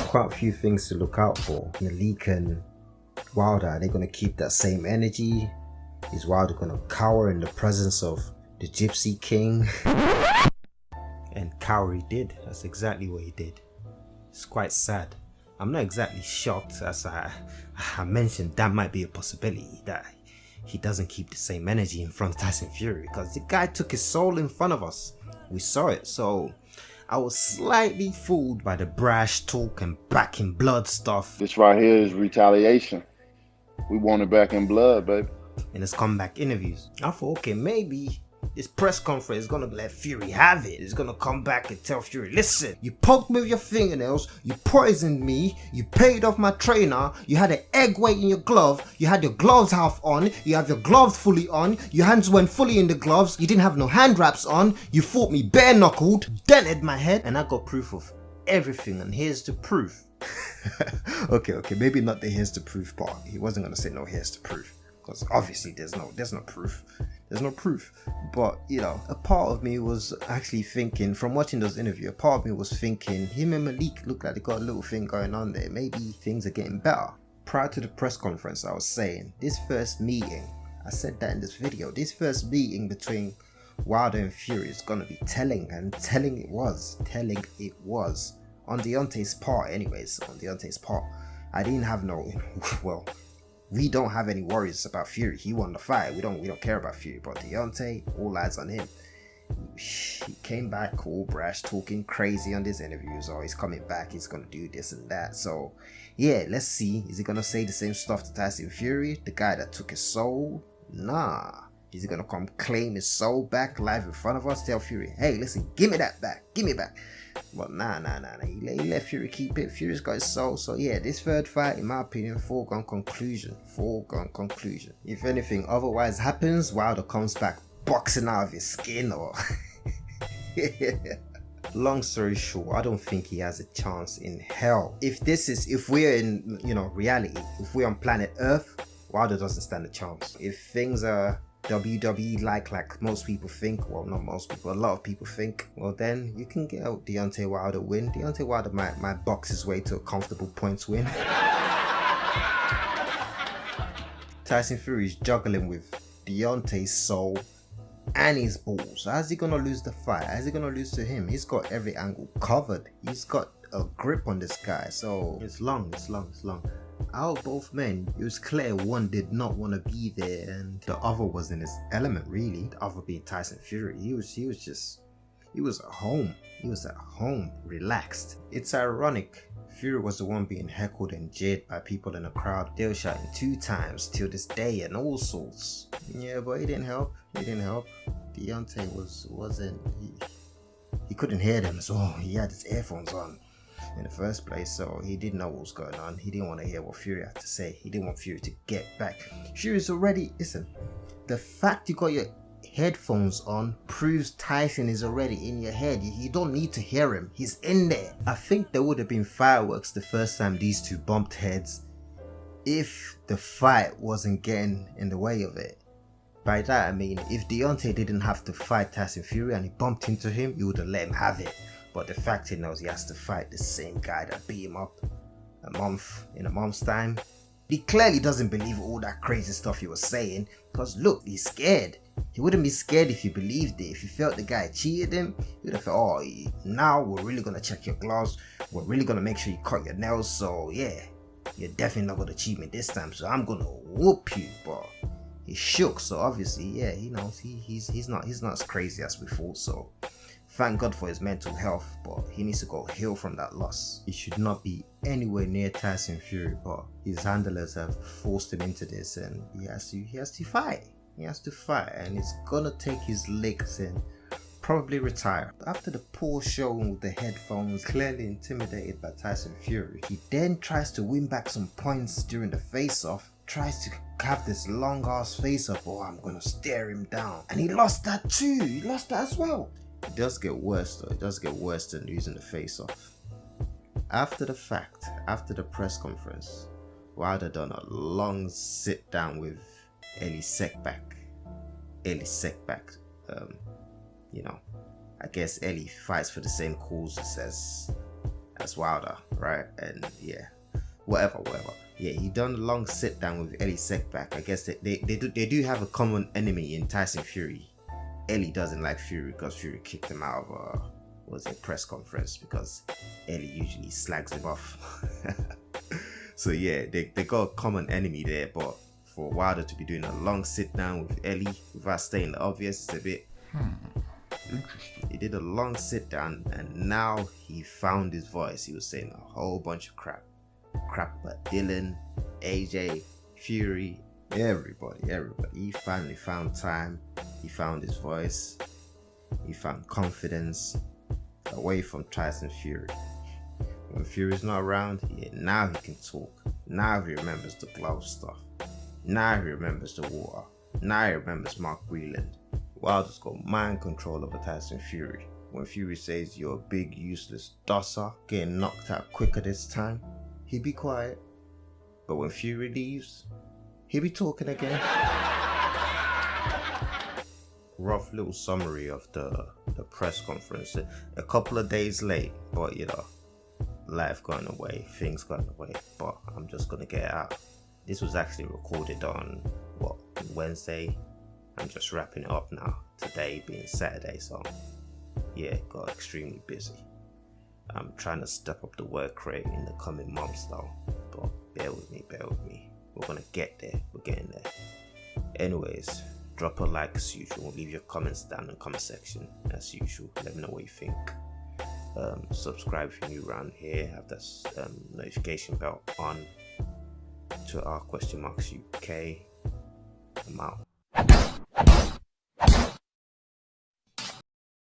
quite a few things to look out for. Malik and Wilder, are they going to keep that same energy? Is Wilder going to cower in the presence of the Gypsy King? And cower he did. That's exactly what he did. It's quite sad. I'm not exactly shocked, as I mentioned that might be a possibility, that he doesn't keep the same energy in front of Tyson Fury, because the guy took his soul in front of us. We saw it. So I was slightly fooled by the brash talk and back in blood stuff. This right here is retaliation. We want it back in blood, baby. In his comeback interviews, I thought, okay, maybe this press conference is gonna let Fury have it. It's gonna come back and tell Fury, listen, you poked me with your fingernails, you poisoned me, you paid off my trainer, you had an egg weight in your glove, you had your gloves half on, you have your gloves fully on, your hands went fully in the gloves, you didn't have no hand wraps on, you fought me bare knuckled, dented my head, and I got proof of everything, and here's the proof. okay, maybe not the here's the proof part. He wasn't gonna say no here's the proof, because obviously there's no proof. There's no proof. But, you know, a part of me was actually thinking, from watching those interviews, a part of me was thinking, him and Malik look like they got a little thing going on there. Maybe things are getting better. Prior to the press conference, I was saying, this first meeting, I said that in this video, this first meeting between Wilder and Fury is going to be telling, and telling it was. On Deontay's part anyways, I didn't have no, well, we don't have any worries about Fury. He won the fight. We don't care about Fury. But Deontay, all eyes on him. He came back all brash, talking crazy on these interviews. Oh, he's coming back. He's gonna do this and that. So, yeah, let's see. Is he gonna say the same stuff to Tyson Fury, the guy that took his soul? Nah. Is he gonna come claim his soul back live in front of us? Tell Fury, hey, listen, give me that back. Give me it back. But nah. He let Fury keep it. Fury's got his soul. So yeah, this third fight, in my opinion, foregone conclusion. If anything otherwise happens, Wilder comes back boxing out of his skin or... Long story short, I don't think he has a chance in hell. If we're in, reality, if we're on planet Earth, Wilder doesn't stand a chance. If things are WWE like most people think, well, not most people, a lot of people think, well, then you can get out Deontay Wilder win. Deontay Wilder might box his way to a comfortable points win. Tyson Fury is juggling with Deontay's soul and his balls. How's he gonna lose the fight? How's he gonna lose to him? He's got every angle covered. He's got a grip on this guy, so it's long. Out of both men, it was clear one did not want to be there and the other was in his element, really. The other being Tyson Fury. He was at home. He was at home, relaxed. It's ironic. Fury was the one being heckled and jeered by people in the crowd. They were shouting 2 times till this day and all sorts. Yeah, but it didn't help. Deontay wasn't. He couldn't hear them, so he had his earphones on in the first place, so he didn't know what was going on. He didn't want to hear what Fury had to say. He didn't want Fury to get back. Fury's already, listen, the fact you got your headphones on proves Tyson is already in your head. You don't need to hear him. He's in there. I think there would have been fireworks the first time these two bumped heads if the fight wasn't getting in the way of it. By that I mean, if Deontay didn't have to fight Tyson Fury and he bumped into him, you would have let him have it. But the fact he knows he has to fight the same guy that beat him up in a month's time, he clearly doesn't believe all that crazy stuff he was saying, because look, he's scared. He wouldn't be scared if he believed it. If he felt the guy cheated him, he would have felt, oh, now we're really going to check your gloves. We're really going to make sure you cut your nails. So yeah, you're definitely not going to cheat me this time. So I'm going to whoop you. But he shook. So obviously, yeah, he knows he's not as crazy as we thought. So thank God for his mental health, but he needs to go heal from that loss. He should not be anywhere near Tyson Fury, but his handlers have forced him into this, and he has to fight. He has to fight, and it's gonna take his legs and probably retire. After the poor showing with the headphones, clearly intimidated by Tyson Fury, he then tries to win back some points during the face-off, tries to have this long ass face-off, oh, I'm gonna stare him down, and he lost that too. He lost that as well. It does get worse though. It does get worse than losing the face-off. After the fact, after the press conference, Wilder done a long sit down with Eli Sekbak. I guess Eli fights for the same cause as as Wilder, right? And yeah, whatever. Yeah, he done a long sit down with Ellie Setback. I guess they do have a common enemy in Tyson Fury. Ellie doesn't like Fury because Fury kicked him out of a press conference because Ellie usually slags him off. So yeah, they got a common enemy there, but for Wilder to be doing a long sit down with Ellie without stating the obvious, it's a bit interesting. He did a long sit down and now he found his voice. He was saying a whole bunch of crap about Dylan, AJ, Fury, everybody. He finally found time. He found his voice. He found confidence away from Tyson Fury. When Fury's not around, yeah, now he can talk. Now he remembers the glove stuff. Now he remembers the water. Now he remembers Mark Wheeland. Wilder's got mind control over Tyson Fury. When Fury says you're a big useless dosser, getting knocked out quicker this time, he'd be quiet. But when Fury leaves, he'll be talking again. Rough little summary of the press conference. A couple of days late, but you know, life got in the way, things got in the way, but I'm just gonna get it out. This was actually recorded on Wednesday. I'm just wrapping it up now, today being Saturday, so yeah, got extremely busy. I'm trying to step up the work rate in the coming months though, but bear with me. We're gonna get there, we're getting there. Anyways, drop a like as usual, leave your comments down in the comment section as usual, let me know what you think. Subscribe if you're new around here, have that notification bell on to our !UK. I'm out.